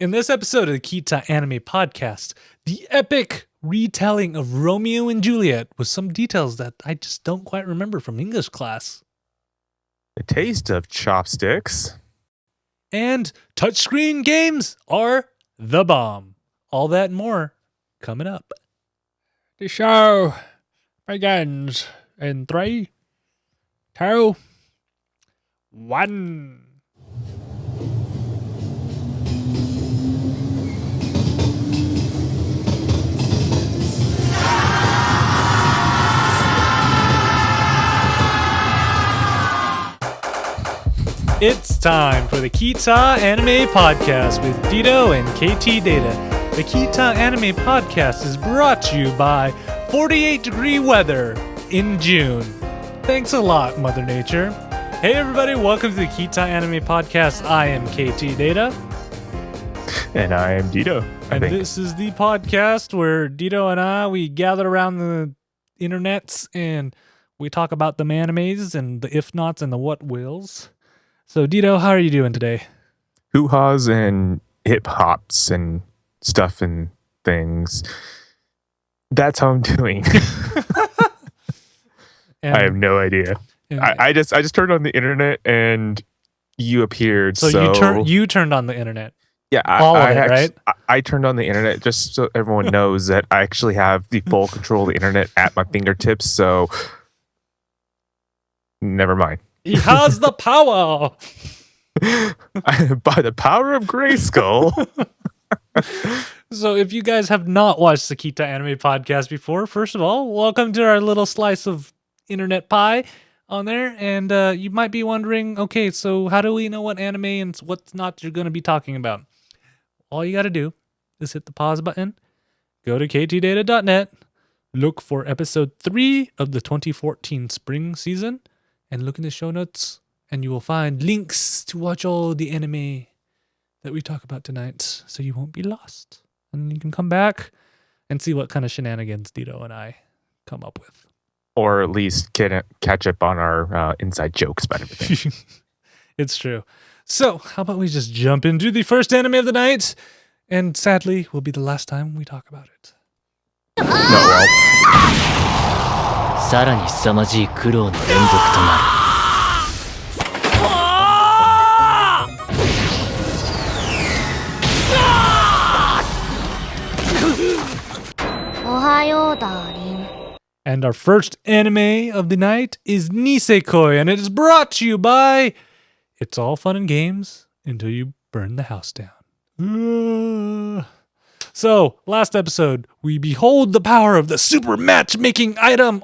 In this episode of the Kita Anime Podcast, the epic retelling of Romeo and Juliet with some details that I just don't quite remember from English class. The taste of chopsticks. And touchscreen games are the bomb. All that and more coming up. The show begins in 3, 2, 1. It's time for the Ktdata Anime Podcast with Dito and Ktdata. The Ktdata Anime Podcast is brought to you by 48-degree weather in June. Thanks a lot, Mother Nature. Hey everybody, welcome to the Ktdata Anime Podcast. I am Ktdata. And I am Dito. And this is the podcast where Dito and we gather around the internets and we talk about the animes and the if-nots and the what-wills. So, Dito, how are you doing today? Hoo-haws and hip-hops and stuff and things. That's how I'm doing. I have no idea. I just turned on the internet and you appeared. So you turned on the internet. Yeah, right? I turned on the internet just so everyone knows that I actually have the full control of the internet at my fingertips. So, never mind. He has the power. By the power of Grayskull. So if you guys have not watched the Kita Anime Podcast before, first of all, welcome to our little slice of internet pie on there. And you might be wondering, okay, so how do we know what anime and what's not you're going to be talking about? All you got to do is hit the pause button, go to ktdata.net, look for episode 3 of the 2014 spring season, and look in the show notes, and you will find links to watch all the anime that we talk about tonight, so you won't be lost. And you can come back and see what kind of shenanigans Dito and I come up with. Or at least catch up on our inside jokes about everything. It's true. So, how about we just jump into the first anime of the night? And sadly, will be the last time we talk about it. No, well. さらに凄まじい苦労の連続となる。おはよう、darling. And our first anime of the night is Nisekoi, and it is brought to you by It's All Fun and Games Until You Burn the House Down. So, last episode, we behold the power of the super matchmaking item.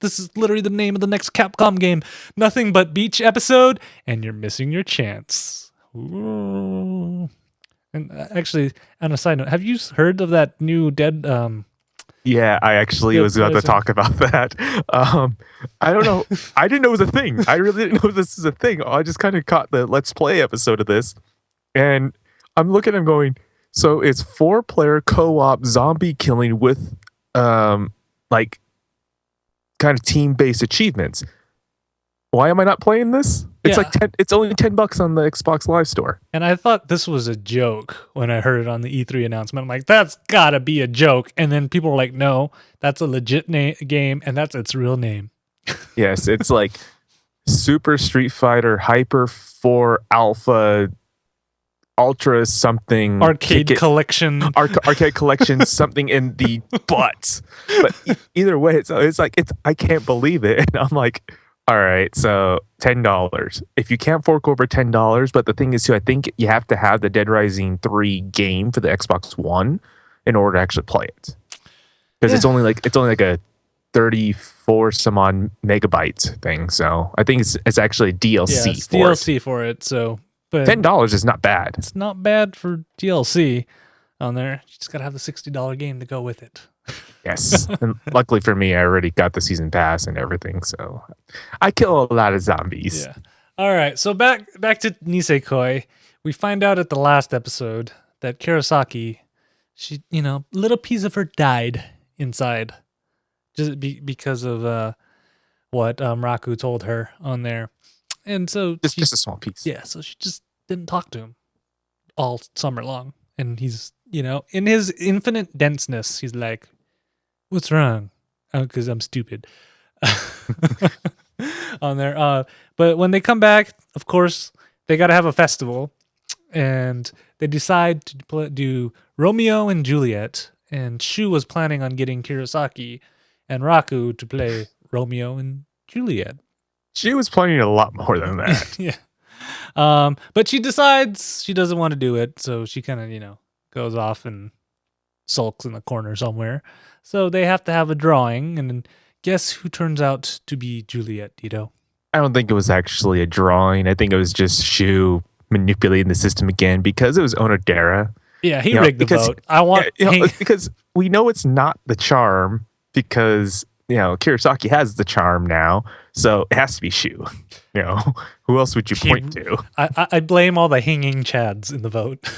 This is literally the name of the next Capcom game. Nothing but beach episode, and you're missing your chance. Ooh. And actually, on a side note, have you heard of that new Dead... Yeah, I actually was about to talk about that. I don't know. I didn't know it was a thing. I really didn't know this is a thing. I just kind of caught the Let's Play episode of this, and I'm looking at him going... So it's 4-player co-op zombie killing with, like, kind of team-based achievements. Why am I not playing this? It's it's only $10 on the Xbox Live Store. And I thought this was a joke when I heard it on the E3 announcement. I'm like, that's gotta be a joke. And then people were like, no, that's a legit game, and that's its real name. Yes, it's like Super Street Fighter Hyper 4 Alpha Ultra something arcade collection arcade collection something in the butts. But either way, it's I can't believe it. And I'm like, all right, so $10. If you can't fork over $10, but the thing is too, I think you have to have the Dead Rising 3 game for the Xbox One in order to actually play it. Because it's only like a 34 some odd megabytes thing. So I think it's actually DLC. Yeah, it's DLC for it. So but $10 is not bad. It's not bad for DLC on there. You just gotta have the $60 game to go with it. Yes. And luckily for me, I already got the season pass and everything, so I kill a lot of zombies. Yeah. All right. So back to Nisekoi. We find out at the last episode that Kurosaki, she, little piece of her died inside, just because of what Raku told her on there. And so just a small piece. Yeah, so she just didn't talk to him. all summer long. And he's, in his infinite denseness, he's like, what's wrong? Oh, because I'm stupid. On there. But when they come back, of course, they got to have a festival. And they decide to do Romeo and Juliet. And Shu was planning on getting Kurosaki and Raku to play Romeo and Juliet. She was planning a lot more than that. Yeah. But she decides she doesn't want to do it. So she kind of, goes off and sulks in the corner somewhere. So they have to have a drawing. And then guess who turns out to be Juliet, Dito? I don't think it was actually a drawing. I think it was just Shu manipulating the system again because it was Onodera. Yeah, he rigged the vote. Because we know it's not the charm because Kurosaki has the charm now, so it has to be Shu. Who else would you point to? I blame all the hanging chads in the vote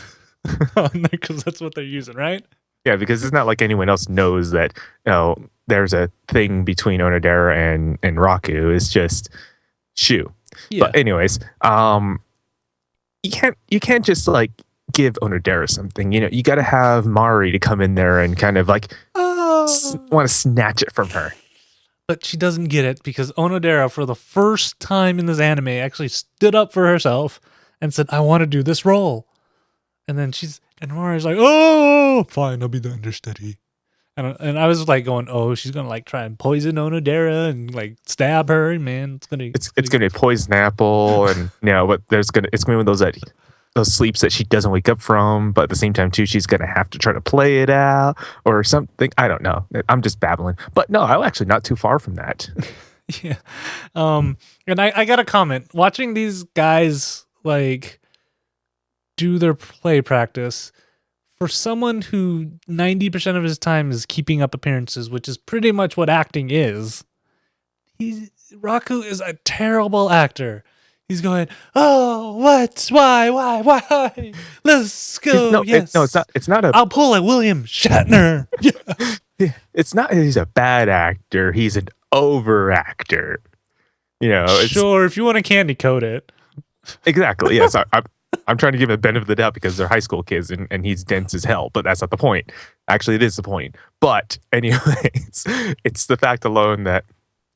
because that's what they're using, right? Yeah, because it's not like anyone else knows that there's a thing between Onodera and Raku. It's just Shu. Yeah. But anyways, you can't just like give Onodera something. You got to have Mari to come in there and kind of like want to snatch it from her. But she doesn't get it because Onodera, for the first time in this anime, actually stood up for herself and said, "I want to do this role." And then Mari's like, "Oh, fine, I'll be the understudy." And I was like going, "Oh, she's gonna like try and poison Onodera and like stab her." Man, it's gonna be a poison apple, and but it's gonna be one of those sleeps that she doesn't wake up from, but at the same time too, she's gonna have to try to play it out or something. I don't know. I'm just babbling, but no, I'm actually not too far from that. Yeah. And I got a comment watching these guys like do their play practice. For someone who 90% of his time is keeping up appearances, which is pretty much what acting is, Raku is a terrible actor. He's going, "Oh, what? Why? Let's go." It's not. I'll pull a William Shatner. Yeah. It's not. He's a bad actor. He's an over actor. Sure, if you want to candy coat it. Exactly. Yes, I'm trying to give him the benefit of the doubt because they're high school kids and he's dense as hell, but that's not the point. Actually, it is the point. But anyways, it's the fact alone that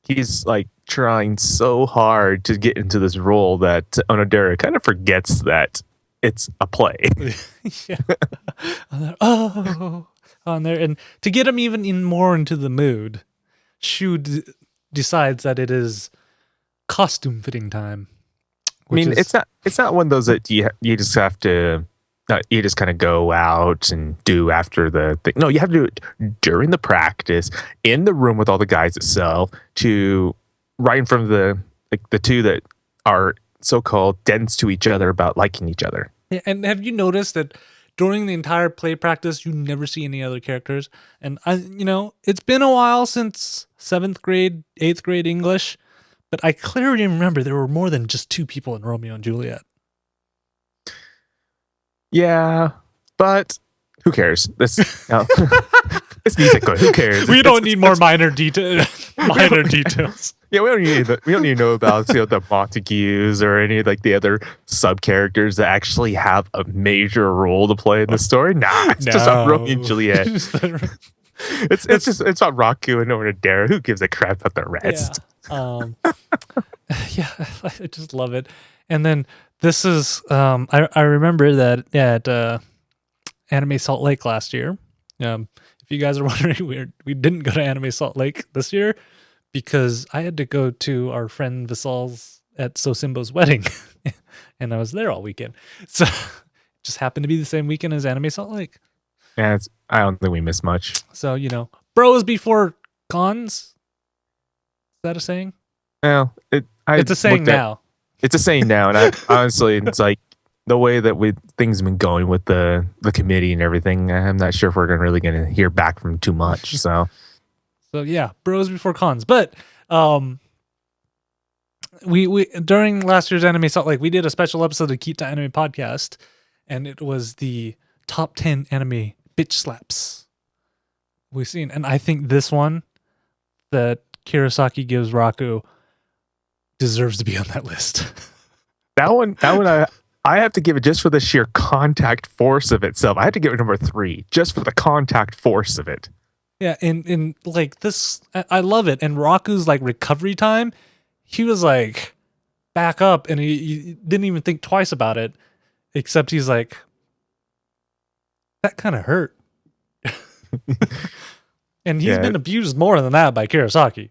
he's like trying so hard to get into this role that Onodera kind of forgets that it's a play. Yeah. On there. And to get him even more into the mood, Shu decides that it is costume fitting time. It's not one of those that you just have to you just kind of go out and do after the thing. No, you have to do it during the practice in the room with all the guys itself to right in front of the two that are so-called dense to each other about liking each other. Yeah, and have you noticed that during the entire play practice, you never see any other characters? And it's been a while since 7th grade, 8th grade English. But I clearly remember there were more than just two people in Romeo and Juliet. Yeah, but who cares? This music. Who cares? We don't need more minor details. Minor details. Yeah, we don't need to know about the Montagues or any of like the other sub characters that actually have a major role to play in the story. Nah, it's just on Romeo and Juliet. It's about Raku and Onodera. Who gives a crap about the rest? Yeah, I just love it. And then this is I remember that at Anime Salt Lake last year. If you guys are wondering, we didn't go to Anime Salt Lake this year because I had to go to our friend Visal's at Sosimbo's wedding, and I was there all weekend. So it just happened to be the same weekend as Anime Salt Lake. Yeah, I don't think we missed much. So bros before cons. Is that a saying? Well, it's a saying now. It's a saying now, and honestly, it's like the way that things have been going with the committee and everything. I'm not sure if we're really going to hear back from too much. So yeah, bros before cons. But we during last year's Anime Salt Lake, we did a special episode of Ktdata Anime Podcast, and it was the top 10 anime bitch slaps we've seen, and I think this one that Kurosaki gives Raku deserves to be on that list. That one I have to give it just for the sheer contact force of itself. I have to give it number 3 just for the contact force of it. Yeah, in like this, I love it. And Raku's like recovery time, he was like back up, and he didn't even think twice about it, except he's like, that kind of hurt. And he's been abused more than that by Kurosaki.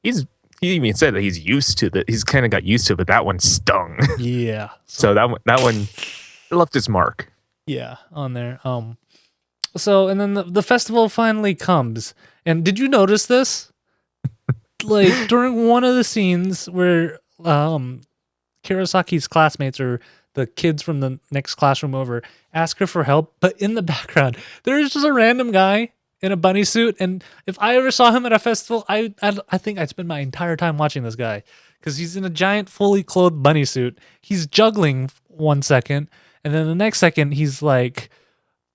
He even said that he's used to that. He's kind of got used to it, but that one stung. Yeah. So that one left its mark. Yeah, on there. So, and then the festival finally comes. And did you notice this? Like, during one of the scenes where Kurosaki's classmates, or the kids from the next classroom over, ask her for help, but in the background, there is just a random guy in a bunny suit. And if I ever saw him at a festival, I think I'd spend my entire time watching this guy, because he's in a giant, fully clothed bunny suit. He's juggling 1 second, and then the next second, he's like...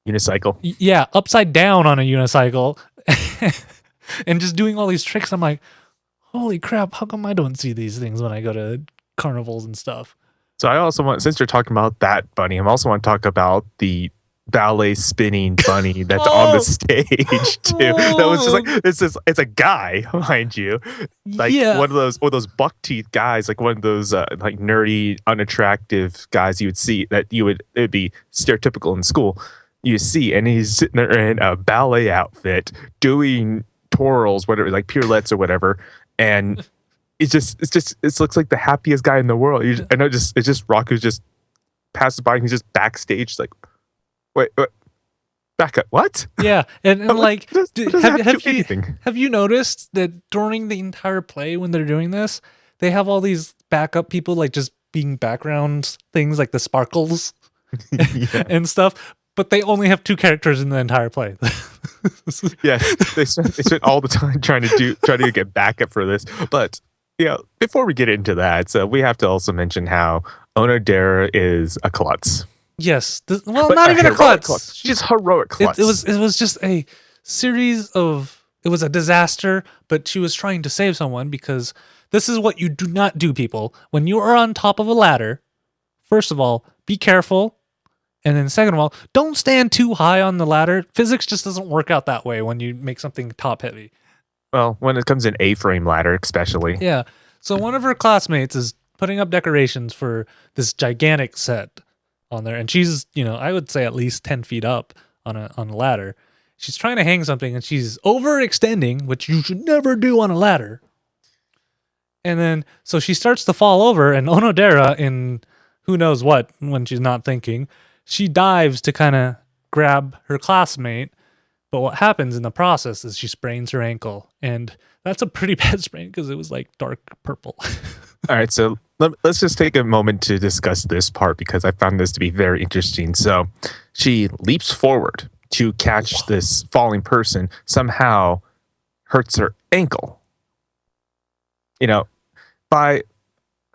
unicycle. Yeah, upside down on a unicycle and just doing all these tricks. I'm like, holy crap, how come I don't see these things when I go to carnivals and stuff? So I also want, since you're talking about that bunny, I also want to talk about the ballet spinning bunny that's on the stage too. That was just like, it's a guy, mind you, like one of those buck teeth guys, like one of those like nerdy, unattractive guys you would see that it'd be stereotypical in school. You see, and he's sitting there in a ballet outfit doing twirls, whatever, like pirouettes or whatever, and it looks like the happiest guy in the world. It's just Raku just passes by and he's just backstage, like, wait, back up, what? Yeah, and like, have you noticed that during the entire play when they're doing this, they have all these backup people, like just being background things, like the sparkles and stuff. But they only have 2 characters in the entire play. Yes, they spent all the time trying to get backup for this. But before we get into that, so we have to also mention how Onodera is a klutz. Yes, not even a klutz. She's heroic klutz. It was just a series of. It was a disaster, but she was trying to save someone, because this is what you do not do, people. When you are on top of a ladder, first of all, be careful. And then second of all, don't stand too high on the ladder. Physics just doesn't work out that way when you make something top heavy. Well, when it comes in A-frame ladder, especially. Yeah. So one of her classmates is putting up decorations for this gigantic set on there. And she's, I would say at least 10 feet up on a ladder. She's trying to hang something and she's overextending, which you should never do on a ladder. And then, so she starts to fall over, and Onodera, in who knows what, when she's not thinking, she dives to kind of grab her classmate, but what happens in the process is she sprains her ankle, and that's a pretty bad sprain because it was like dark purple. All right, so let's just take a moment to discuss this part, because I found this to be very interesting. So she leaps forward to catch this falling person, somehow hurts her ankle.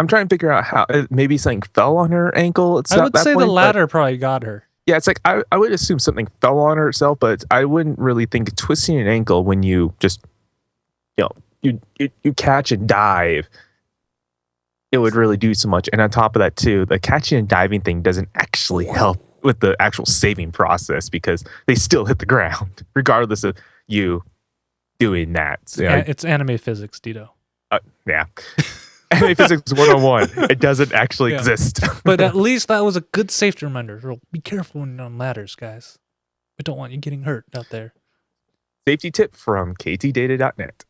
I'm trying to figure out how, maybe something fell on her ankle. I would say the ladder probably got her. Yeah, it's like I would assume something fell on her itself, but I wouldn't really think twisting an ankle when you just you catch and dive, it would really do so much. And on top of that too, the catching and diving thing doesn't actually help with the actual saving process, because they still hit the ground regardless of you doing that. So, it's anime physics, Tito. Yeah. Anime physics 101. It doesn't actually exist. But at least that was a good safety reminder. So be careful when you're on ladders, guys. We don't want you getting hurt out there. Safety tip from Ktdata.net.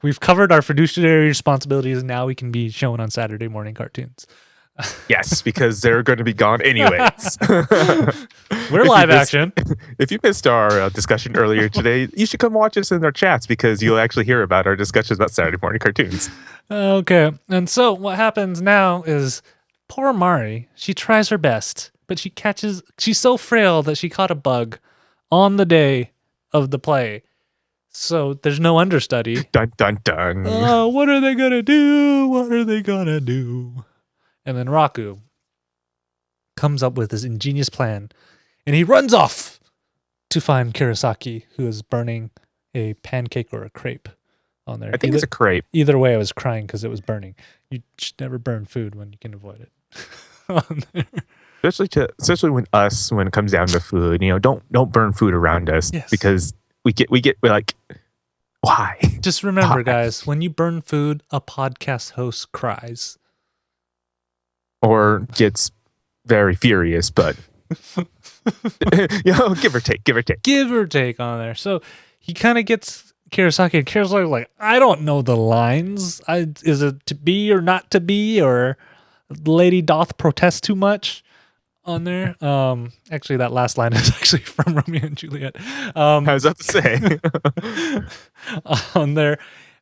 We've covered our fiduciary responsibilities. Now we can be shown on Saturday morning cartoons. Yes, because they're going to be gone anyways. We're live action. If you missed our discussion earlier today, you should come watch us in our chats, because you'll actually hear about our discussions about Saturday morning cartoons. Okay. And so what happens now is poor Mari, she tries her best, but she's so frail that she caught a bug on the day of the play. So there's no understudy. Dun, dun, dun. Oh, what are they going to do? What are they going to do? And then Raku comes up with his ingenious plan, and he runs off to find Kurosaki, who is burning a pancake or a crepe on there. I think it's a crepe. Either way, I was crying because it was burning. You should never burn food when you can avoid it. On there. Especially when it comes down to food, don't burn food around us because we're like, why? Just remember, Why? guys, when you burn food, a podcast host cries or gets very furious, but give or take on there. So he kind of gets Kurosaki, and Kurosaki's like, I don't know the lines. Is it to be or not to be, or the lady doth protest too much on there? Actually, that last line is actually from Romeo and Juliet. I was about to say on there,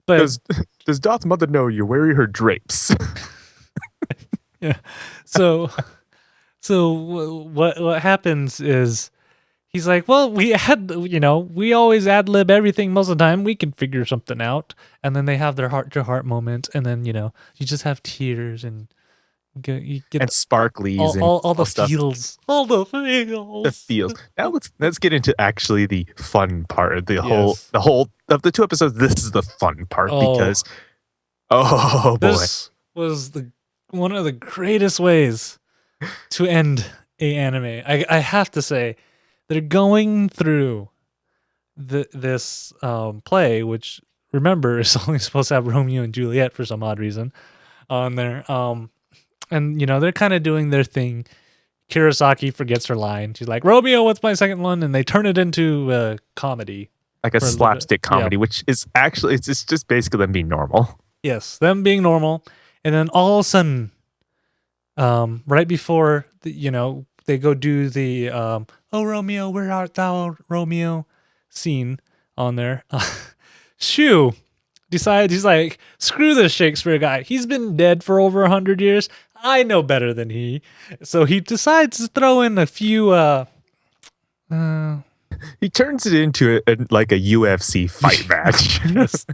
but does doth mother know you're wearing her drapes? Yeah. So what happens is he's like, well, we always ad lib everything most of the time. We can figure something out. And then they have their heart to heart moment, and then you just have tears and you get and sparklies and all the stuff. feels, all the feels. The feels. Now let's get into actually the fun part of the whole of the 2 episodes. This is the fun part because boy, this was one of the greatest ways to end a anime. I have to say, they're going through this play, which remember is only supposed to have Romeo and Juliet for some odd reason on there. And they're kind of doing their thing. Kurosaki forgets her line. She's like, Romeo, what's my second one? And they turn it into a comedy. Like a slapstick comedy, which is actually, it's just basically them being normal. Yes, them being normal. And then all of a sudden, right before, they go do the, oh, Romeo, where art thou, Romeo scene on there. Shu decides, he's like, screw this Shakespeare guy. He's been dead for over 100 years. I know better than he. So he decides to throw in a few, he turns it into a UFC fight match. Yes.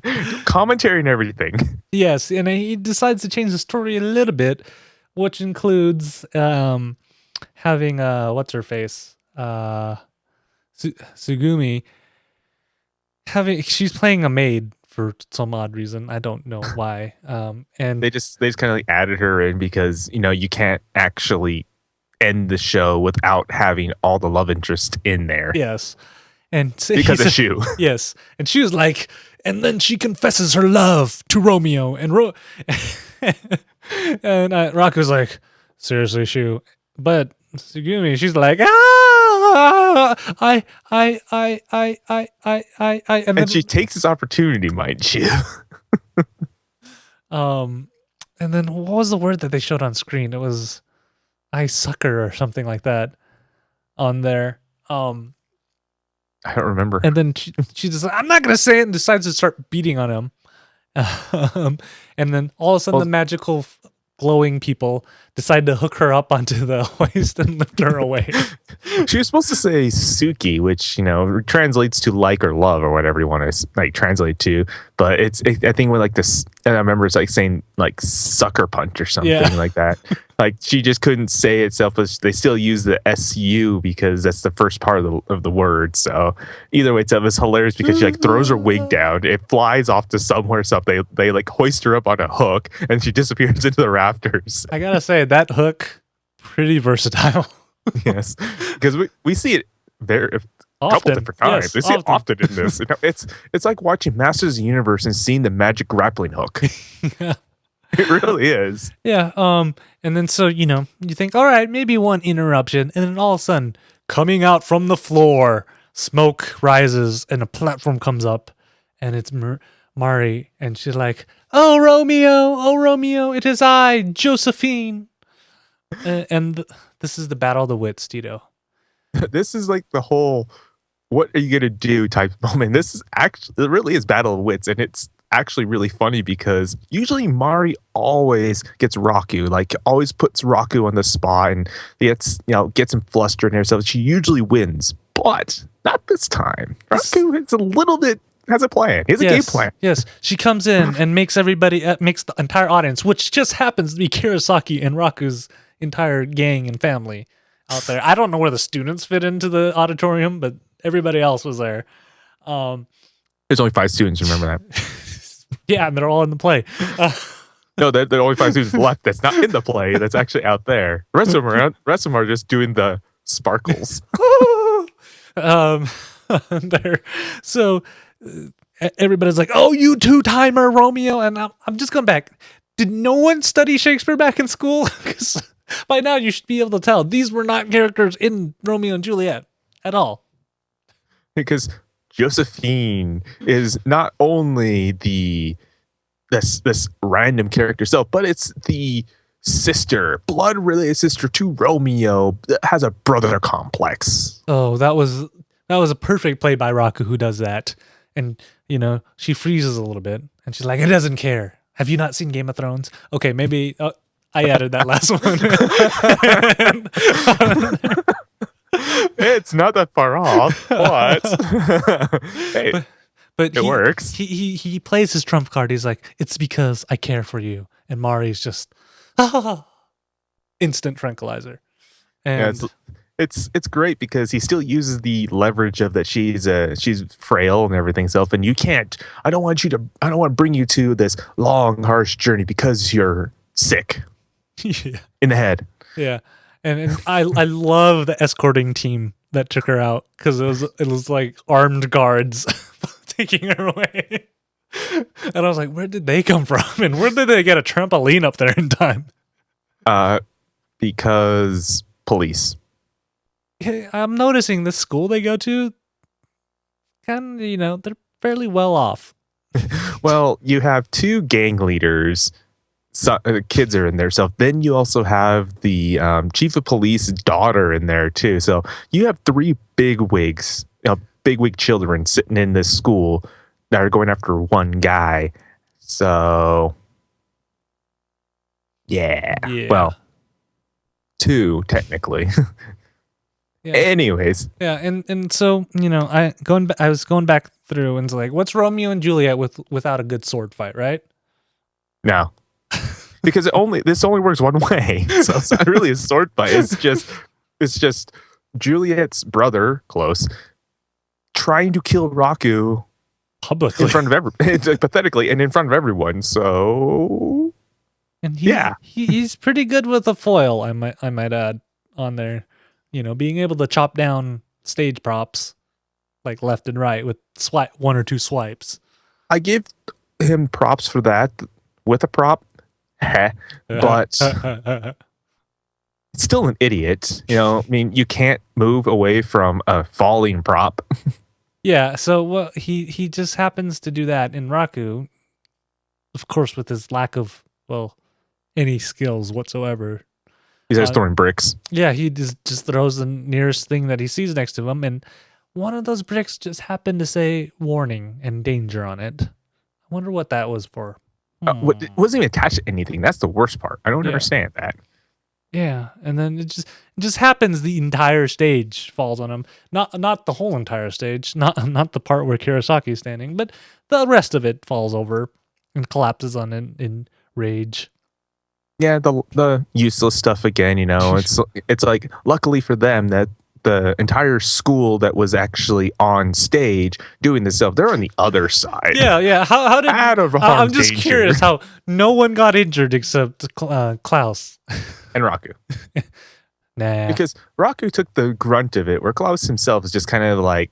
Commentary and everything. Yes, and he decides to change the story a little bit, which includes having what's her face, Sugumi, she's playing a maid for some odd reason. I don't know why. And they just kind of added her in because you can't actually end the show without having all the love interest in there. Yes, and because of Shu. Yes, and she was like, and then she confesses her love to Romeo, and and Raku's like, seriously, Shu, but Sugumi, she's like, and then she takes this opportunity, mind you. And then what was the word that they showed on screen? It was I sucker or something like that on there. I don't remember. And then she just, I'm not gonna say it, and decides to start beating on him. And then all of a sudden, the magical glowing people decide to hook her up onto the hoist and lift her away. She was supposed to say Suki, which translates to like or love or whatever you want to translate to. But I think when this, and I remember it's saying sucker punch or something like that. She just couldn't say itself, but they still use the SU because that's the first part of the word. So either way, it's hilarious because she throws her wig down, it flies off to somewhere. So they hoist her up on a hook, and she disappears into the rafters. I gotta say that hook, pretty versatile. Yes, because we see it very a often. Couple different times. Yes, we see it often in this. It's like watching Masters of the Universe and seeing the magic grappling hook. It really is. Yeah. And then so you think, all right, maybe one interruption, and then all of a sudden, coming out from the floor, smoke rises, and a platform comes up, and it's Mari, and she's like, oh Romeo, it is I, Josephine. And this is the battle of the wits, Tito. This is the whole what are you gonna do type moment. This is it really is battle of wits, and it's actually really funny because usually Mari always gets Raku, always puts Raku on the spot and gets him flustered and everything. She usually wins, but not this time. Raku it's a little bit has a plan. He has a game plan. Yes, she comes in and makes everybody, makes the entire audience, which just happens to be Kurosaki and Raku's entire gang and family out there. I don't know where the students fit into the auditorium, but everybody else was there. There's only 5 students. Remember that? Yeah, and they're all in the play. No, they're the only 5 students left that's not in the play. That's actually out there. The rest of them are just doing the sparkles. There. So everybody's like, "Oh, you two-timer, Romeo," and I'm just going back. Did no one study Shakespeare back in school? Because by now you should be able to tell these were not characters in Romeo and Juliet at all. Because Josephine is not only this random character self, but it's the sister, blood related sister to Romeo that has a brother complex. Oh, that was a perfect play by Raku who does that. And she freezes a little bit and she's like, "It doesn't care. Have you not seen Game of Thrones?" Okay, maybe I added that last one. It's not that far off, but hey, but it works. He plays his trump card. He's like, "It's because I care for you." And Mari's just instant tranquilizer. And it's great because he still uses the leverage of that she's frail and everything self, and I don't want to bring you to this long harsh journey because you're sick in the head. Yeah. And I love the escorting team that took her out because it was like armed guards taking her away. And I was like, where did they come from? And where did they get a trampoline up there in time? Because police. Yeah, I'm noticing the school they go to, kind of, they're fairly well off. Well, you have 2 gang leaders. Kids are in there. So then you also have the chief of police daughter in there too. So you have 3 big wigs, big wig children sitting in this school that are going after one guy. So yeah. Well, 2 technically. Yeah. Anyways. Yeah, and so I was going back through and it's like, what's Romeo and Juliet without a good sword fight, right? No. Because this only works one way. So it's not really a sword fight. It's just Juliet's brother, close, trying to kill Raku publicly in front of pathetically and in front of everyone. So and he's pretty good with a foil, I might add, on there. Being able to chop down stage props like left and right with 1 or 2 swipes. I give him props for that with a prop. But it's still an idiot. I mean, you can't move away from a falling prop. Yeah, so he just happens to do that in Raku, of course, with his lack of any skills whatsoever. He's just throwing bricks. Yeah, he just throws the nearest thing that he sees next to him, and one of those bricks just happened to say warning and danger on it. I wonder what that was for. It wasn't even attached to anything. That's the worst part. I don't understand that. Yeah, and then it just happens. The entire stage falls on him. Not the whole entire stage. Not the part where Kirasaki's standing, but the rest of it falls over and collapses on it in rage. Yeah, the useless stuff again. It's like, luckily for them that the entire school that was actually on stage doing this stuff, they're on the other side. Yeah. How did out of I'm just curious how no one got injured except Klaus and Raku. Nah, because Raku took the grunt of it, where Klaus himself is just kind of like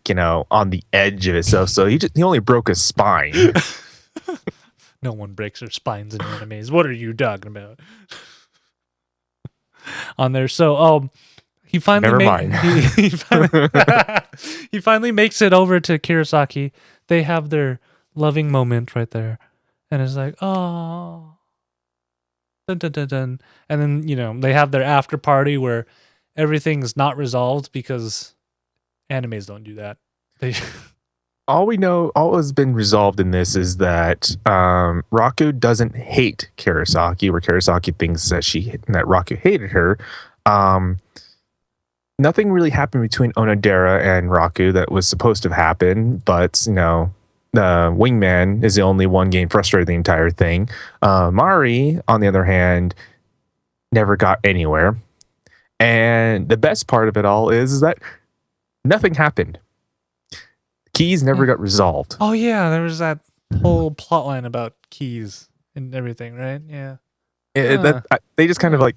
on the edge of itself. So he only broke his spine. No one breaks their spines in animes. What are you talking about? On there, so he finally Never mind. he finally makes it over to Kirasaki. They have their loving moment right there, and it's like, oh, dun, dun, dun, dun. And then they have their after party where everything's not resolved because animes don't do that. All we know, all has been resolved in this is that Raku doesn't hate Kirasaki, where Kirasaki thinks that Raku hated her. Nothing really happened between Onodera and Raku that was supposed to happen, but the wingman is the only one getting frustrated the entire thing. Mari, on the other hand, never got anywhere. And the best part of it all is that nothing happened. Keys never got resolved. Oh yeah, there was that whole plot line about keys and everything, right? Yeah. They just kind of like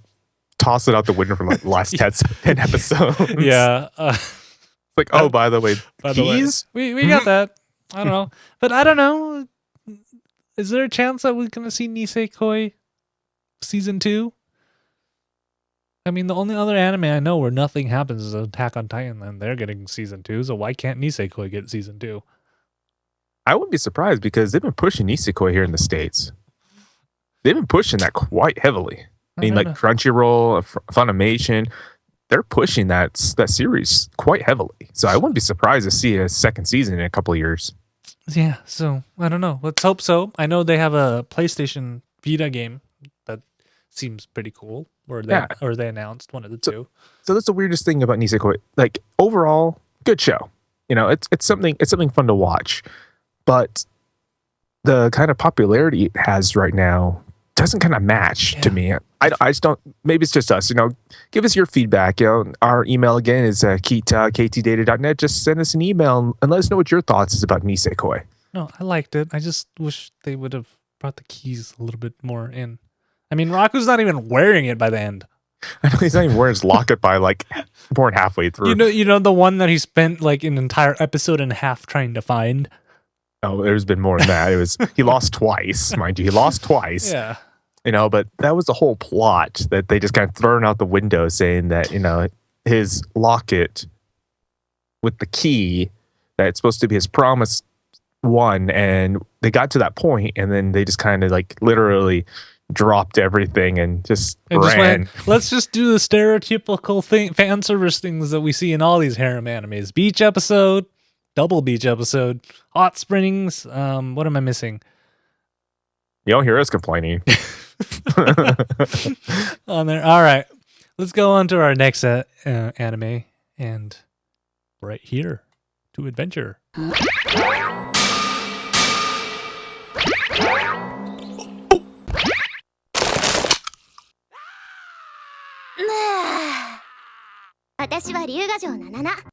toss it out the window from like the last 10 episodes. Yeah. It's like, oh, by the way, keys? We got that. I don't know. But I don't know. Is there a chance that we're going to see Nisekoi season 2? I mean, the only other anime I know where nothing happens is Attack on Titan, and they're getting season 2, so why can't Nisekoi get season 2? I wouldn't be surprised because they've been pushing Nisekoi here in the States. They've been pushing that quite heavily. I mean, like Crunchyroll, Funimation, they're pushing that series quite heavily. So I wouldn't be surprised to see a second season in a couple of years. Yeah, so I don't know. Let's hope so. I know they have a PlayStation Vita game that seems pretty cool, or they announced one of the two. So that's the weirdest thing about Nisekoi. Like overall, good show. You know, it's something fun to watch, but the kind of popularity it has right now doesn't kind of match to me. I just don't. Maybe it's just us. You know, give us your feedback. You know, our email again is ktdata.net. Just send us an email and let us know what your thoughts is about Nisekoi. No, I liked it. I just wish they would have brought the keys a little bit more in. I mean, Raku's not even wearing it by the end. I know he's not even wearing his locket by like more than halfway through. You know the one that he spent like an entire episode and a half trying to find. Oh, there's been more than that. It was he lost twice, mind you. He lost twice. Yeah. You know, but that was the whole plot that they just kind of thrown out the window, saying that, you know, his locket with the key, that it's supposed to be his promised one, and they got to that point, and then they just kind of like literally dropped everything and just ran. Just went, let's just do the stereotypical fan service things that we see in all these harem animes. Beach episode, double beach episode, hot springs. What am I missing? You don't hear us complaining. On there. All right. Let's go on to our next anime, and right here to adventure. 私は龍河城77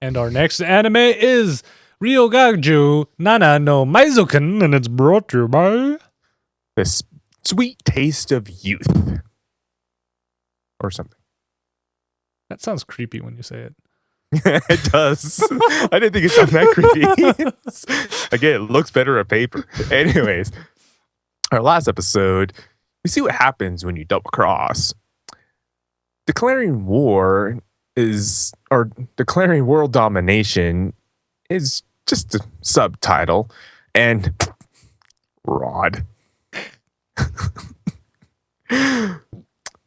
And our next anime is Ryogaju Nana no Maizoken, and it's brought to you by This sweet taste of youth. Or something. That sounds creepy when you say it. It does. I didn't think it sounded that creepy. Again, it looks better on paper. Anyways, our last episode, we see what happens when you double cross. Declaring war or declaring world domination is just a subtitle. And Rod. All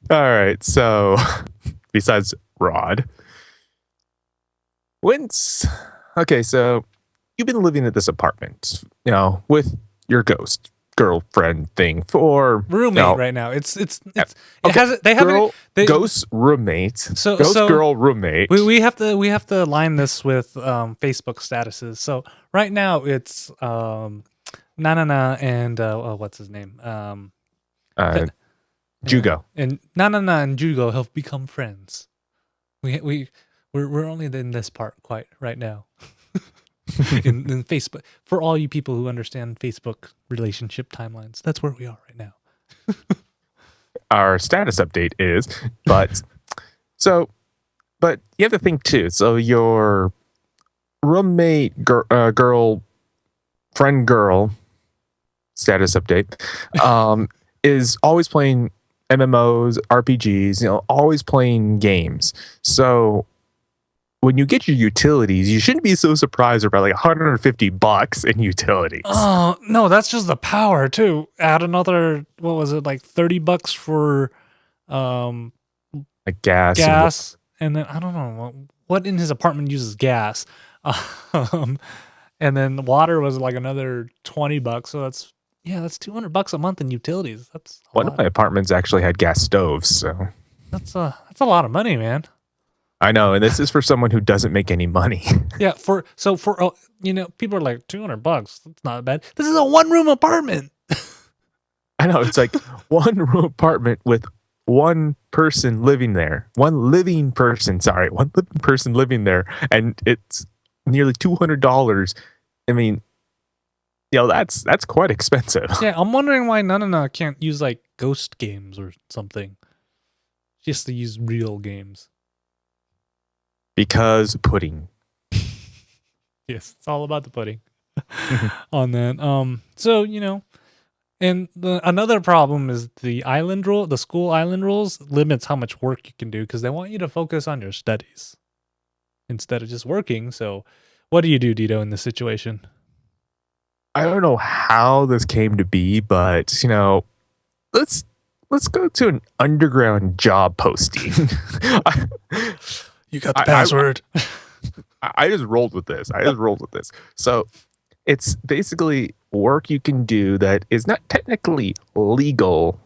right, so besides Rod, so you've been living at this apartment, you know, with your ghost girlfriend thing for roommate right now. Ghost roommate. So girl roommate. We have to line this with Facebook statuses. So right now it's Nanana and what's his name? Jugo. And Nanana and Jugo have become friends. We're only in this part quite right now. in Facebook, for all you people who understand Facebook relationship timelines, that's where we are right now. Our status update is, but you have to think too. So your roommate friend girl status update is always playing MMOs, RPGs, you know, always playing games. So when you get your utilities, you shouldn't be so surprised about like $150 in utilities. Oh, no, that's just the power too. Add another, what was it, like $30 for like gas. And then I don't know what in his apartment uses gas. And then water was like another $20. So that's $200 a month in utilities. That's one of my apartments actually had gas stoves, so that's a lot of money, man. I know, and this is for someone who doesn't make any money. Yeah, for you know, people are like $200. That's not bad. This is a one-room apartment. I know, it's like one room apartment with one person living there. One living person living there, and it's nearly $200. I mean, that's quite expensive. Yeah, I'm wondering why Nanana can't use like ghost games or something. Just to use real games. Because pudding. Yes, it's all about the pudding on that. So, and another problem is the island rule, the school island rules limits how much work you can do because they want you to focus on your studies instead of just working. So what do you do, Dito, in this situation? I don't know how this came to be, but let's go to an underground job posting. You got the password. I just rolled with this. So it's basically work you can do that is not technically legal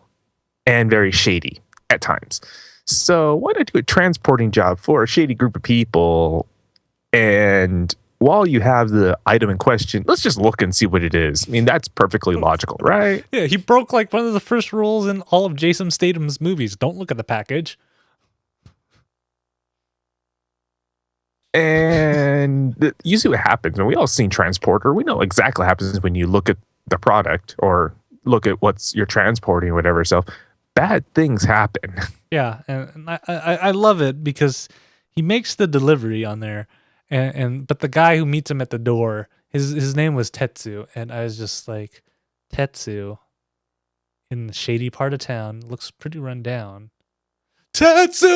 and very shady at times. So why not do a transporting job for a shady group of people? And while you have the item in question, let's just look and see what it is. I mean, that's perfectly logical, right? Yeah, he broke like one of the first rules in all of Jason Statham's movies. Don't look at the package. And usually what happens, and we all seen Transporter, we know exactly what happens when you look at the product or look at what's you're transporting or whatever. So bad things happen. Yeah, and I love it because he makes the delivery on there, but the guy who meets him at the door, his name was Tetsu, and I was just like, Tetsu in the shady part of town looks pretty run down. Tetsuo!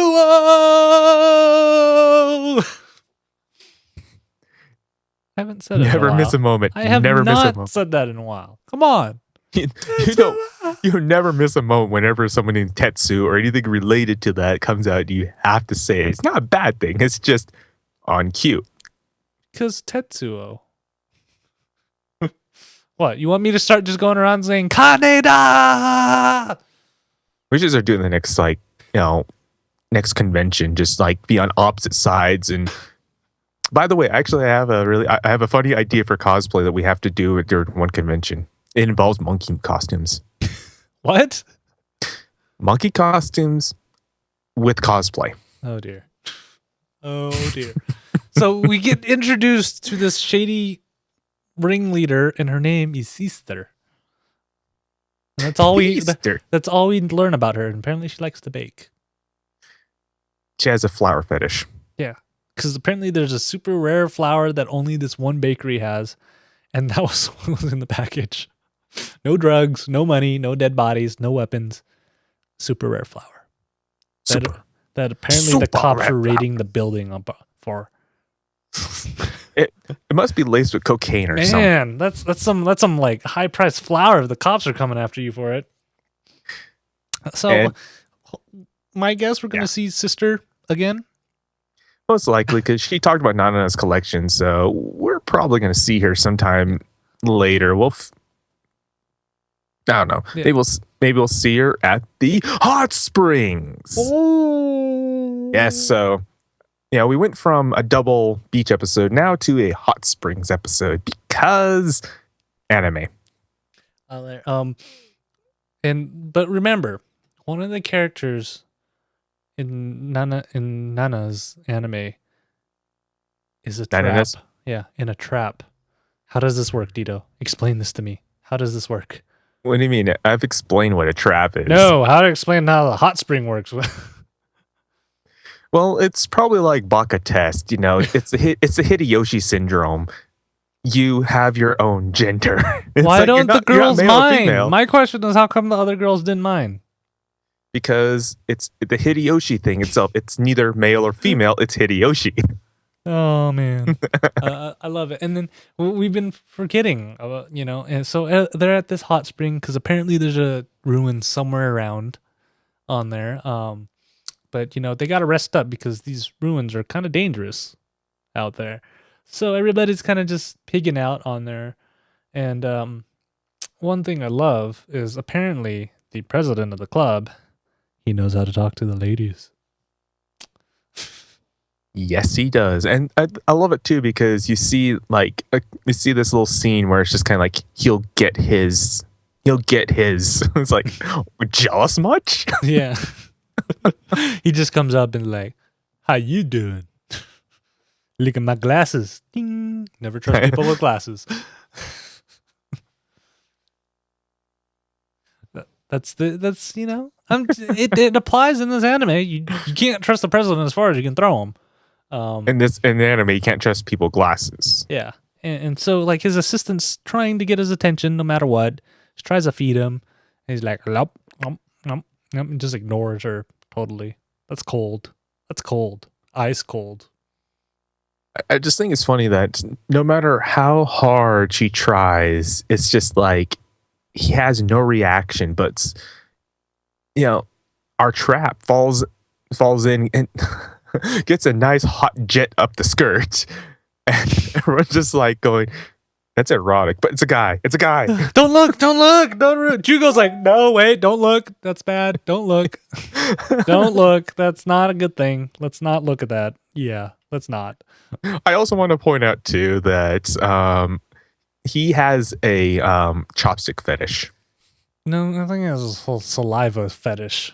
I haven't said it Never in a while. miss a moment. I have never miss a not moment. said that in a while. Come on. You never miss a moment whenever someone named Tetsu or anything related to that comes out. You have to say it. It's not a bad thing. It's just on cue. Because Tetsuo. What? You want me to start just going around saying Ktdata? We should start doing the next next convention. Just like be on opposite sides. And by the way, actually, I have a funny idea for cosplay that we have to do during one convention. It involves monkey costumes. What? Monkey costumes with cosplay. Oh dear. Oh dear. So we get introduced to this shady ringleader, and her name is Sister. And that's all that's all we learn about her. And apparently, she likes to bake. She has a flower fetish. Yeah, because apparently there's a super rare flour that only this one bakery has, and that was what was in the package. No drugs, no money, no dead bodies, no weapons. Super rare flour. That apparently the cops are raiding the building up for. It must be laced with cocaine or something. Man, that's some like high priced flour if the cops are coming after you for it. So my guess we're gonna see Sister again. Most likely, because she talked about Nanana's collection, so we're probably gonna see her sometime later. I don't know. Yeah. Maybe we'll see her at the hot springs. Oh. Yes, so yeah, we went from a double beach episode now to a hot springs episode because anime. But remember, one of the characters in Nana's anime is a trap. Nana's? Yeah, in a trap. How does this work, Dito? Explain this to me. How does this work? What do you mean? I've explained what a trap is. No, how to explain how the hot spring works. Well, it's probably like Baka test. It's the Hideyoshi syndrome. You have your own gender. Why don't the girls mind? My question is, how come the other girls didn't mind? Because it's the Hideyoshi thing itself. It's neither male or female. It's Hideyoshi. Oh man, I love it. And then we've been forgetting about, and so they're at this hot spring because apparently there's a ruin somewhere around on there. But they got to rest up because these ruins are kind of dangerous out there. So everybody's kind of just pigging out on there. And one thing I love is apparently the president of the club, he knows how to talk to the ladies. Yes, he does. And I love it too because you see this little scene where it's just kind of like he'll get his. It's like, jealous much? Yeah. He just comes up and like, how you doing? Look at my glasses. Ding. Never trust people with glasses. That's it applies in this anime. You can't trust the president as far as you can throw him. In the anime, you can't trust people glasses. Yeah, and so like his assistant's trying to get his attention no matter what. She tries to feed him. And he's like, nope, nope, nope, nope, and just ignores her totally. That's cold. That's cold. Ice cold. I just think it's funny that no matter how hard she tries, it's just like he has no reaction. But our trap falls in and gets a nice hot jet up the skirt, and everyone's just like going, "That's erotic," but it's a guy. It's a guy. Don't look! Don't look! Jugo's like, no, wait, don't look. That's bad. Don't look. Don't look. That's not a good thing. Let's not look at that. Yeah, let's not. I also want to point out too that he has a chopstick fetish. No, I think it was a whole saliva fetish.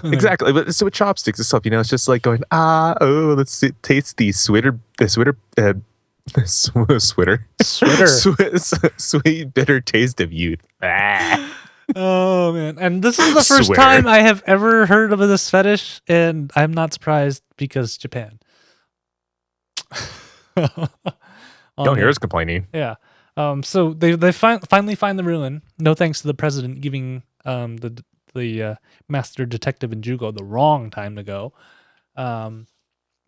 Exactly, but so with chopsticks and stuff, it's just like going, let's taste the sweet bitter taste of youth. Oh man, and this is the first time I have ever heard of this fetish, and I'm not surprised because Japan. Don't hear us complaining. Yeah. So they finally find the ruin. No thanks to the president giving the master detective and Jugo the wrong time to go. No,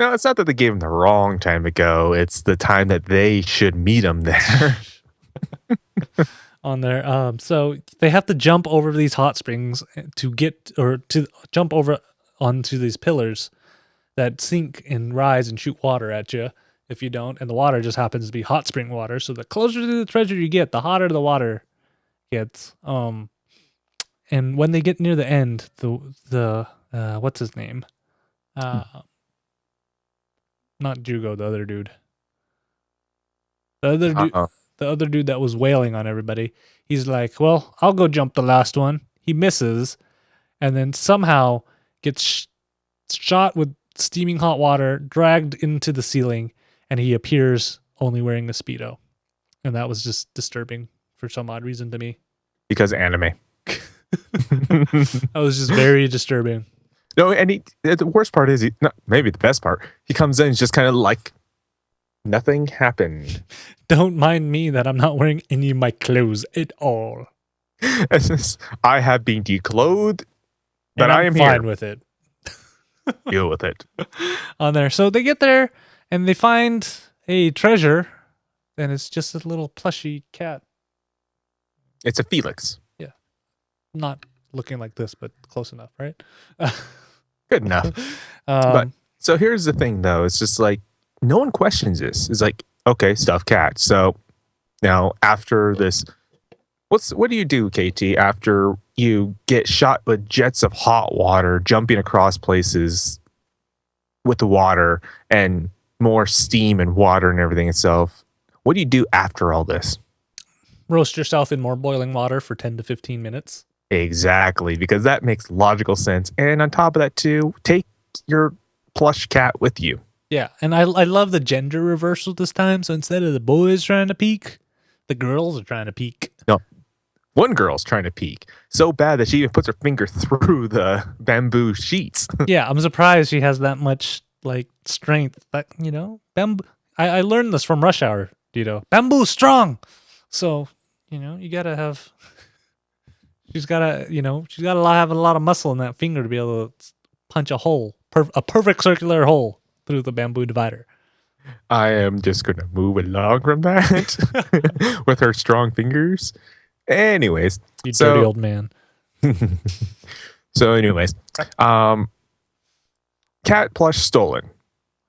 it's not that they gave him the wrong time to go. It's the time that they should meet him there. On there. So they have to jump over these hot springs to jump over onto these pillars that sink and rise and shoot water at you if you don't. And the water just happens to be hot spring water. So the closer to the treasure you get, the hotter the water gets. And when they get near the end, the what's his name? Not Jugo, the other dude. The other dude that was wailing on everybody. He's like, well, I'll go jump the last one. He misses, and then somehow gets shot with steaming hot water, dragged into the ceiling, and he appears only wearing a Speedo. And that was just disturbing for some odd reason to me. Because anime. That was just very disturbing. No, and the worst part is, maybe the best part, he comes in and just kind of like, nothing happened. Don't mind me that I'm not wearing any of my clothes at all. I have been declothed, but I am fine here. with it. Deal with it. On there. So they get there and they find a treasure, and it's just a little plushy cat. It's a Felix. Yeah. Not looking like this, but close enough, right? Good enough. But so here's the thing, though. It's just like, no one questions this. It's like, okay, stuffed cat. So now after this, what do you do, KT, after you get shot with jets of hot water, jumping across places with the water and more steam and water and everything itself? What do you do after all this? Roast yourself in more boiling water for 10 to 15 minutes. Exactly, because that makes logical sense. And on top of that, too, take your plush cat with you. Yeah, and I love the gender reversal this time. So instead of the boys trying to peek, the girls are trying to peek. No, one girl's trying to peek so bad that she even puts her finger through the bamboo sheets. Yeah, I'm surprised she has that much like strength. But bamboo. I learned this from Rush Hour. Bamboo strong. So you gotta have. She's gotta have a lot of muscle in that finger to be able to punch a hole, a perfect circular hole through the bamboo divider. I am just going to move along from that with her strong fingers. Anyways. You dirty old man. So anyways, cat plush stolen.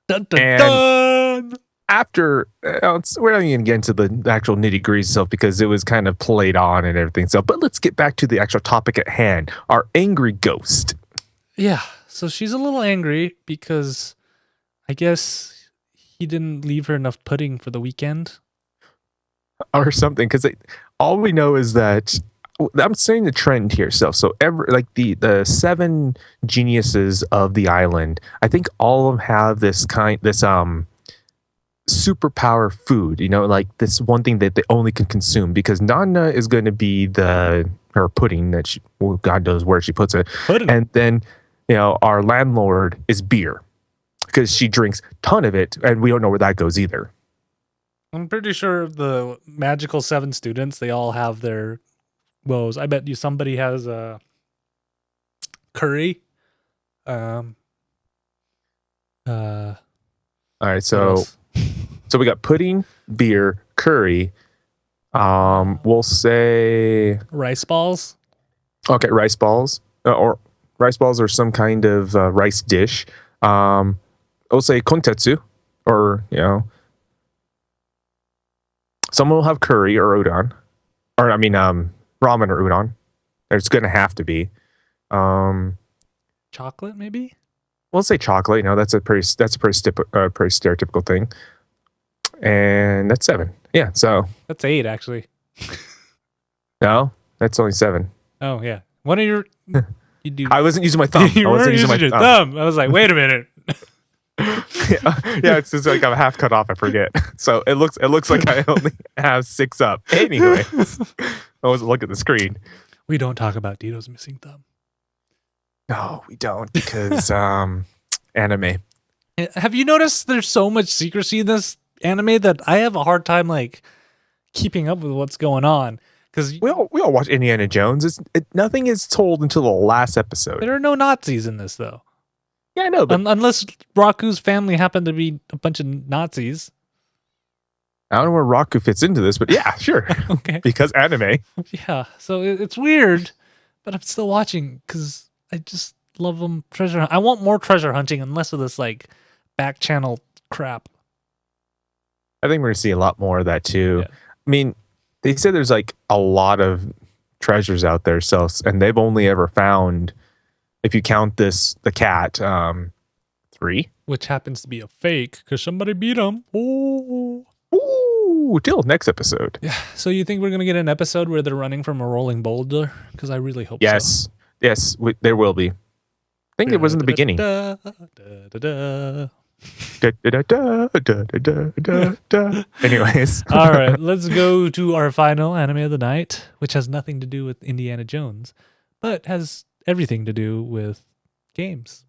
Dun, dun, and dun! After, we're not even going to get into the actual nitty gritty stuff because it was kind of played on and everything. So, but let's get back to the actual topic at hand. Our angry ghost. Yeah. So she's a little angry because I guess he didn't leave her enough pudding for the weekend. Or something. Because all we know is that I'm seeing the trend here. So the 7 geniuses of the island, I think all of them have this superpower food, like this one thing that they only can consume, because Nana is going to be her pudding that God knows where she puts it. Pudding. And then, our landlord is beer, because she drinks a ton of it, and we don't know where that goes either. I'm pretty sure the magical 7 students, they all have their woes. I bet you somebody has a curry. All right, so we got pudding, beer, curry. We'll say rice balls. Okay, rice balls, or rice balls, or some kind of rice dish. We'll say kontetsu, or someone will have curry or udon, or ramen or udon. There's going to have to be. Chocolate, maybe. We'll say chocolate. That's a pretty stereotypical thing. And that's 7. Yeah, so that's 8 actually. No, that's only 7. Oh yeah, one of your. You do. I wasn't using my thumb. You weren't using your thumb. I was like, wait a minute. yeah, it's just like I'm half cut off. I forget. So it looks like I only have 6 up. Anyway, I wasn't looking at the screen. We don't talk about Dito's missing thumb. No, we don't, because anime. Have you noticed there's so much secrecy in this anime that I have a hard time like keeping up with what's going on? Because we all watch Indiana Jones. Nothing is told until the last episode. There are no Nazis in this though. Yeah, I know, but unless Raku's family happened to be a bunch of Nazis. I don't know where Raku fits into this, but yeah, sure. Okay. Because anime. Yeah, so it's weird, but I'm still watching because I just love them. I want more treasure hunting and less of this like back channel crap. I think we're gonna see a lot more of that too. Yeah. I mean, they said there's like a lot of treasures out there, and they've only ever found, if you count the cat, 3, which happens to be a fake because somebody beat him. Ooh, till next episode. Yeah. So you think we're gonna get an episode where they're running from a rolling boulder? Because I really hope. Yes. So. Yes, there will be. I think it was in the beginning. Anyways. All right, let's go to our final anime of the night, which has nothing to do with Indiana Jones, but has everything to do with games.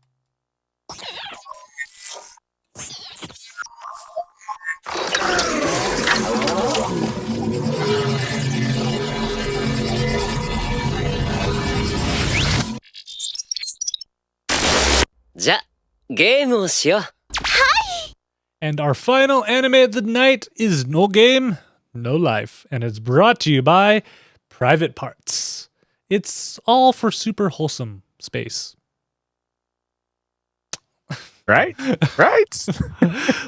And our final anime of the night is No Game, No Life, and it's brought to you by Private Parts. It's all for super wholesome space. Right?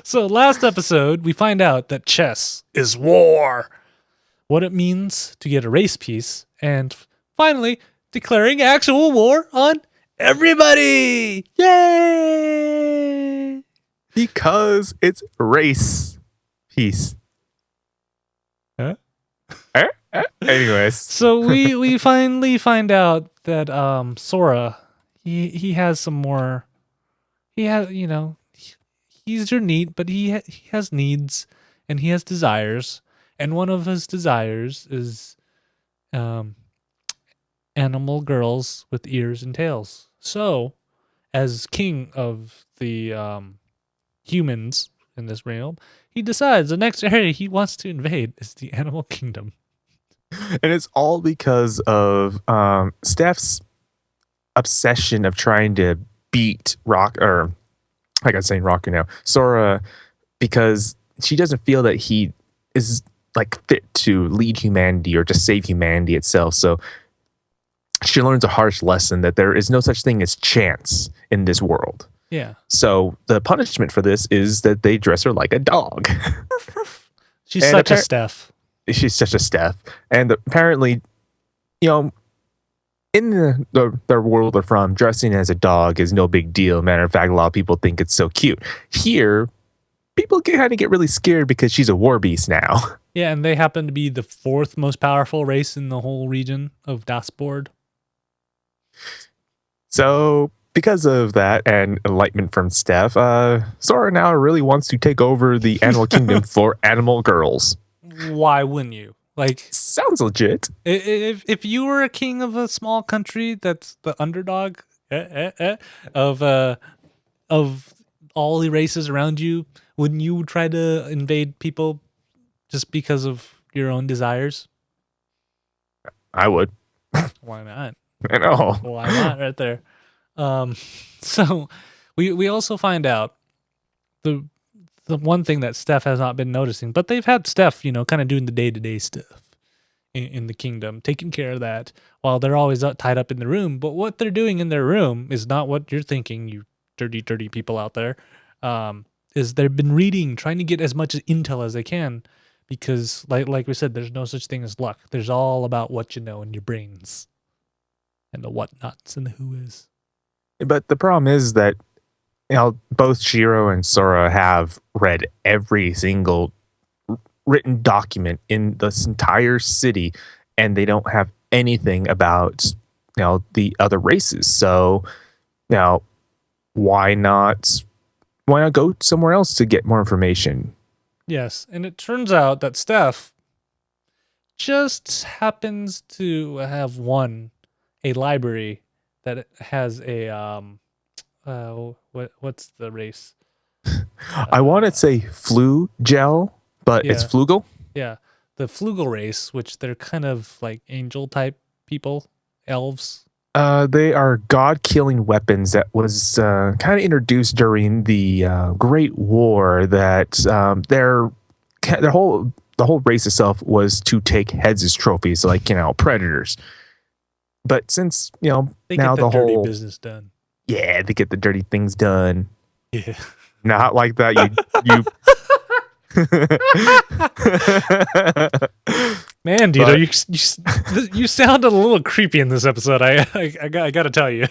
So last episode, we find out that chess is war, what it means to get a race piece, and finally declaring actual war on everybody. Yay! Because it's race piece. Huh? Anyways. So we finally find out that Sora, he has some more. He has, he's your need, but he has needs and he has desires, and one of his desires is animal girls with ears and tails. So, as king of the humans in this realm, he decides the next area he wants to invade is the animal kingdom. And it's all because of Steph's obsession of trying to beat Sora, because she doesn't feel that he is like fit to lead humanity or to save humanity itself. So she learns a harsh lesson that there is no such thing as chance in this world. Yeah. So the punishment for this is that they dress her like a dog. She's such a Steph. She's such a Steph. And apparently, in the world they're from, dressing as a dog is no big deal. Matter of fact, a lot of people think it's so cute. Here, people kind of get really scared because she's a war beast now. Yeah, and they happen to be the 4th most powerful race in the whole region of Dasboard. So because of that and enlightenment from Steph, Sora now really wants to take over the animal kingdom for animal girls. Why wouldn't you? Like, sounds legit. If you were a king of a small country that's the underdog of all the races around you, wouldn't you try to invade people just because of your own desires? I would. Why not? I know. Why not? Right there. So we also find out the one thing that Steph has not been noticing, but they've had Steph, kind of doing the day-to-day stuff in the kingdom, taking care of that while they're always tied up in the room. But what they're doing in their room is not what you're thinking, you dirty people out there. Is they've been reading, trying to get as much intel as they can, because like we said, there's no such thing as luck. There's all about what you know in your brains and the whatnots and the who is. But the problem is that both Shiro and Sora have read every single written document in this entire city, and they don't have anything about the other races. So now, why not go somewhere else to get more information? Yes, and it turns out that Steph just happens to have a library that has a what's the race? I want to say flu gel, but it's flugel. Yeah, the flugel race, which they're kind of like angel type people, elves. They are god-killing weapons that was kind of introduced during the Great War. That the whole race itself was to take heads as trophies, like predators. But since they now get the dirty whole business done. Yeah, they get the dirty things done. Yeah, not like that. You. Man, Dito, you sounded a little creepy in this episode. I got to tell you.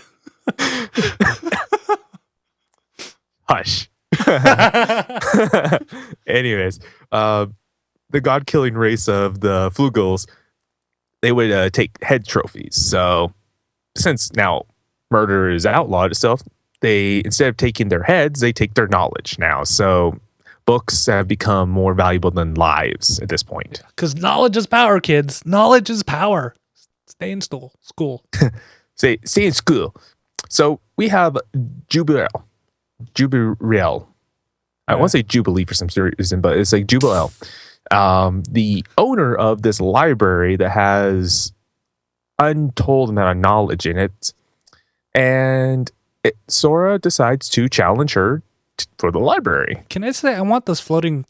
Hush. Anyways, the god-killing race of the Flugels, they would take head trophies. So since now murder is outlawed itself, they, instead of taking their heads, they take their knowledge now. So books have become more valuable than lives at this point. Because knowledge is power, kids. Knowledge is power. Stay in school. Stay in school. So we have Jubilee. I want to say Jubilee for some reason, but it's like Jubilee. The owner of this library that has untold amount of knowledge in it. And Sora decides to challenge her for the library. Can I say I want those floating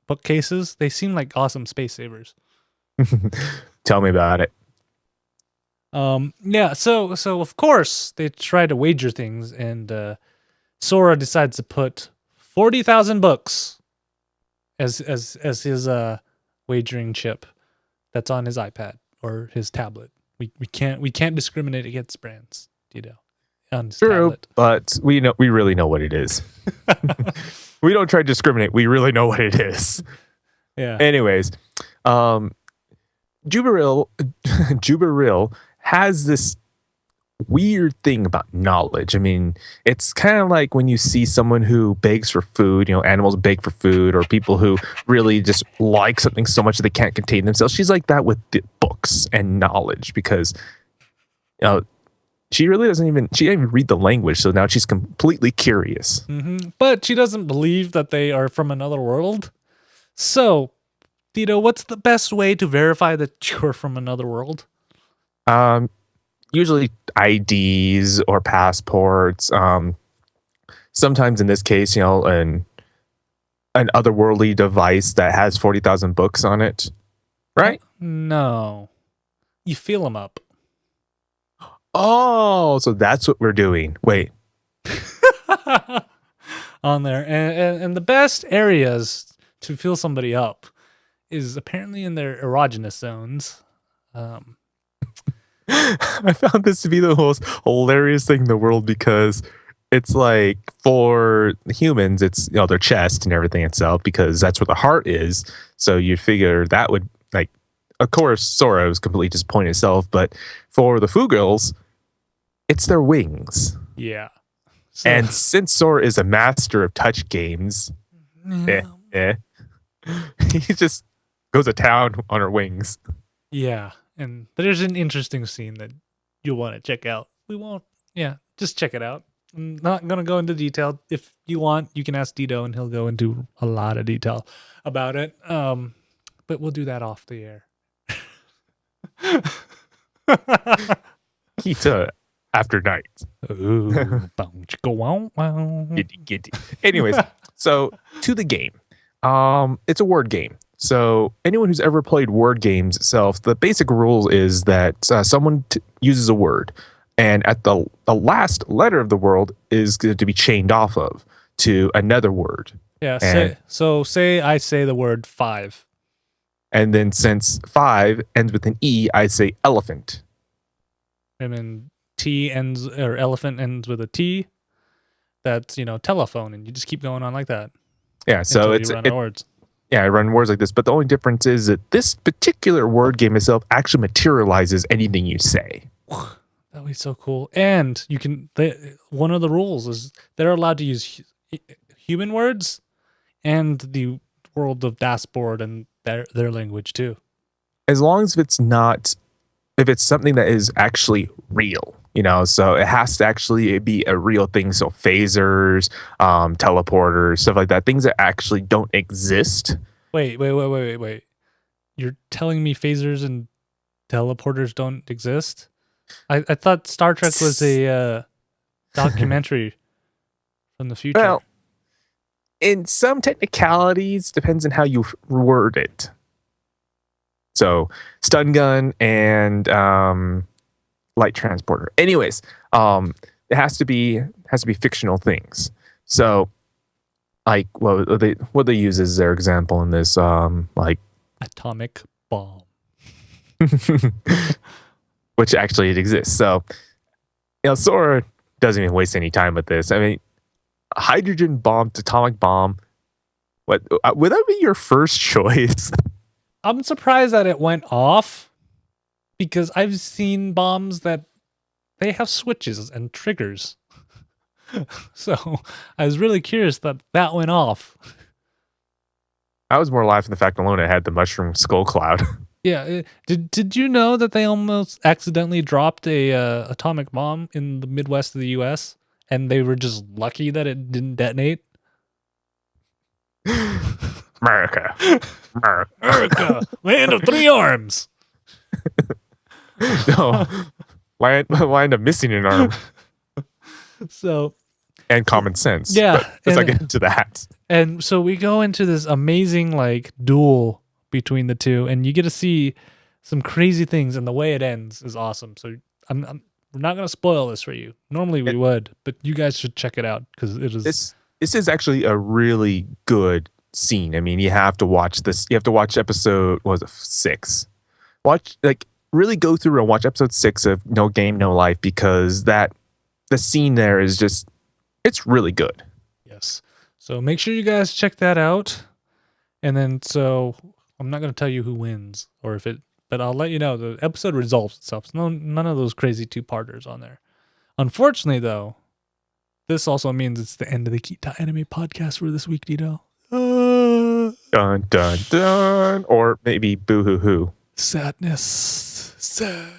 bookcases? They seem like awesome space savers. Tell me about it. Yeah, so of course they try to wager things, and Sora decides to put 40,000 books as his wagering chip that's on his iPad or his tablet. We can't discriminate against brands, on his tablet. But we really know what it is. We don't try to discriminate. We really know what it is. Yeah. Anyways, Jubilee has this weird thing about knowledge. I mean, it's kind of like when you see someone who begs for food, animals beg for food, or people who really just like something so much that they can't contain themselves. She's like that with the books and knowledge, because she really doesn't even read the language. So now she's completely curious. Mm-hmm. But she doesn't believe that they are from another world. So, Tito, what's the best way to verify that you're from another world? Usually IDs or passports. Sometimes in this case, an otherworldly device that has 40,000 books on it. Right? No. You feel them up. Oh, so that's what we're doing. Wait. On there. And the best areas to feel somebody up is apparently in their erogenous zones. I found this to be the most hilarious thing in the world, because it's like for humans, it's their chest and everything itself, because that's where the heart is. So you figure that would, like, of course, Sora was completely disappointed itself, but for the Fugirls, it's their wings. Yeah. So, And since Sora is a master of touch games, he just goes to town on her wings. yeah, and there's an interesting scene that you'll want to check out. We won't, yeah, just check it out. I'm not going to go into detail. If you want, you can ask Dito and he'll go into a lot of detail about it. But we'll do that off the air. Kita after night. Ooh, go wow. Giddy. Anyways, so to the game. It's a word game. So anyone who's ever played word games itself, the basic rule is that someone uses a word, and at the last letter of the word is going to be chained off of to another word. Yeah. Say I say the word 5. And then since 5 ends with an E, I say elephant. And then elephant ends with a T. That's, telephone, and you just keep going on like that. Yeah, so I run words like this, but the only difference is that this particular word game itself actually materializes anything you say. That would be so cool. And you can. One of the rules is they're allowed to use human words and the world of dashboard and their language too. As long as if it's something that is actually real. So it has to actually be a real thing. So phasers, teleporters, stuff like that, things that actually don't exist. Wait. You're telling me phasers and teleporters don't exist? I thought Star Trek was a documentary from the future. Well, in some technicalities, depends on how you word it. So stun gun and light transporter. Anyways, it has to be fictional things. So, like what they use as their example in this, like atomic bomb, which actually it exists. So, Sora doesn't even waste any time with this. I mean, hydrogen bomb, atomic bomb. Would that be your first choice? I'm surprised that it went off, because I've seen bombs that they have switches and triggers. So I was really curious that went off. I was more laughing the fact alone it had the mushroom skull cloud. Yeah. Did you know that they almost accidentally dropped a atomic bomb in the Midwest of the U.S. and they were just lucky that it didn't detonate? America, land of 3 arms. No, land of missing an arm. So, and common sense. Yeah, let's not get into that. And so we go into this amazing duel between the two, and you get to see some crazy things, and the way it ends is awesome. So we're not going to spoil this for you. Normally we would, but you guys should check it out because it is. This is actually a really good scene. I mean, you have to watch this. You have to watch episode 6. Really go through and watch episode 6 of No Game No Life, because the scene there is just, it's really good. Yes. So make sure you guys check that out. And then, so I'm not going to tell you who wins but I'll let you know the episode resolves itself. So none of those crazy 2-parters on there. Unfortunately, though, this also means it's the end of the Ktdata Anime podcast for this week, Dito. Dun, dun, dun. Or maybe boo-hoo-hoo. Sadness. Sad.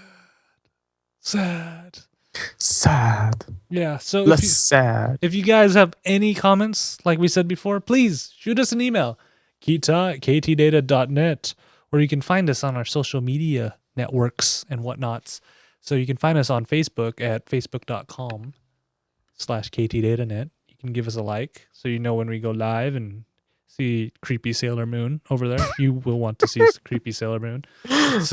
Yeah, so if you guys have any comments, like we said before, please shoot us an email, ktdata.net, or you can find us on our social media networks and whatnots. So you can find us on Facebook at facebook.com/ktdatanet. You can give us a like so you know when we go live and see creepy Sailor Moon over there. You will want to see creepy Sailor Moon.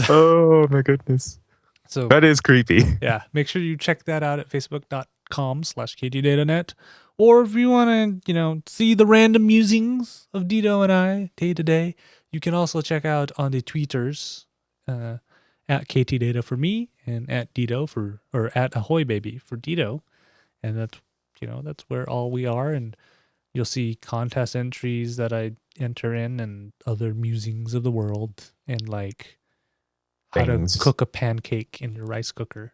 Oh my goodness. So that is creepy. Yeah, make sure you check that out at facebook.com/ktdatanet. Or if you want to, see the random musings of Dito and I day to day, you can also check out on the tweeters at ktdata for me and at Dito or at Ahoy Baby for Dito. And that's where all we are. And you'll see contest entries that I enter in and other musings of the world and how to cook a pancake in your rice cooker.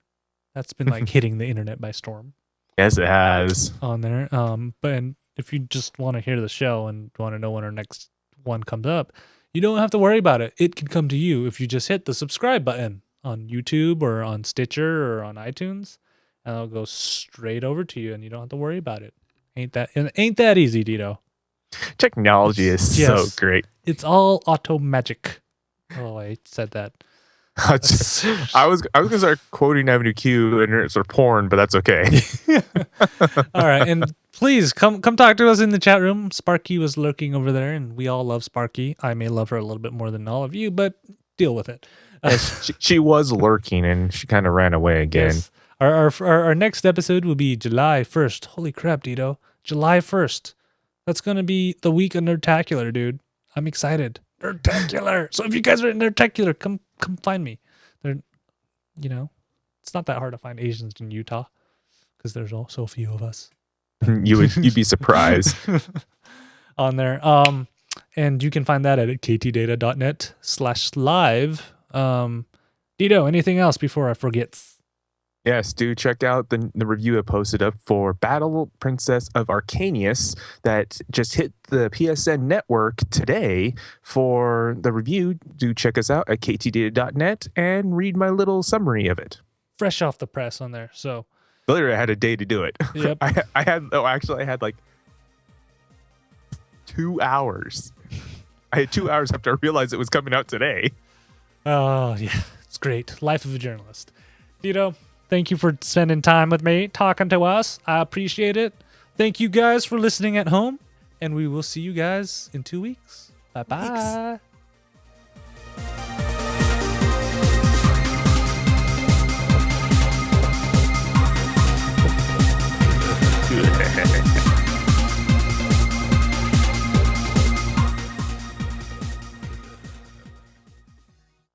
That's been hitting the internet by storm. Yes, it has. on there. But if you just want to hear the show and want to know when our next one comes up, you don't have to worry about it. It can come to you if you just hit the subscribe button on YouTube or on Stitcher or on iTunes, and it'll go straight over to you, and you don't have to worry about it. Ain't that easy, Dito? Technology is so great. It's all auto magic. Oh, I said that. I was gonna start quoting Avenue Q and it's sort of porn, but that's okay. All right, and please come talk to us in the chat room. Sparky was lurking over there, and we all love Sparky. I may love her a little bit more than all of you, but deal with it. She was lurking, and she kind of ran away again. Yes. Our next episode will be July 1st. Holy crap, Dito! July 1st. That's gonna be the week of Nerdtacular, dude. I'm excited. Nerdtacular. So if you guys are in Nerdtacular, come find me. It's not that hard to find Asians in Utah because there's so few of us. You'd be surprised on there. And you can find that at ktdata.net/live. Dito, anything else before I forget? Yes, do check out the review I posted up for Battle Princess of Arcanius that just hit the PSN network today. For the review, do check us out at ktdata.net and read my little summary of it. Fresh off the press on there. So literally, I had a day to do it. Yep. I had like 2 hours. I had 2 hours after I realized it was coming out today. Oh, yeah. It's great. Life of a journalist. Dito, thank you for spending time with me, talking to us. I appreciate it. Thank you guys for listening at home, and we will see you guys in 2 weeks. Bye-bye. Thanks.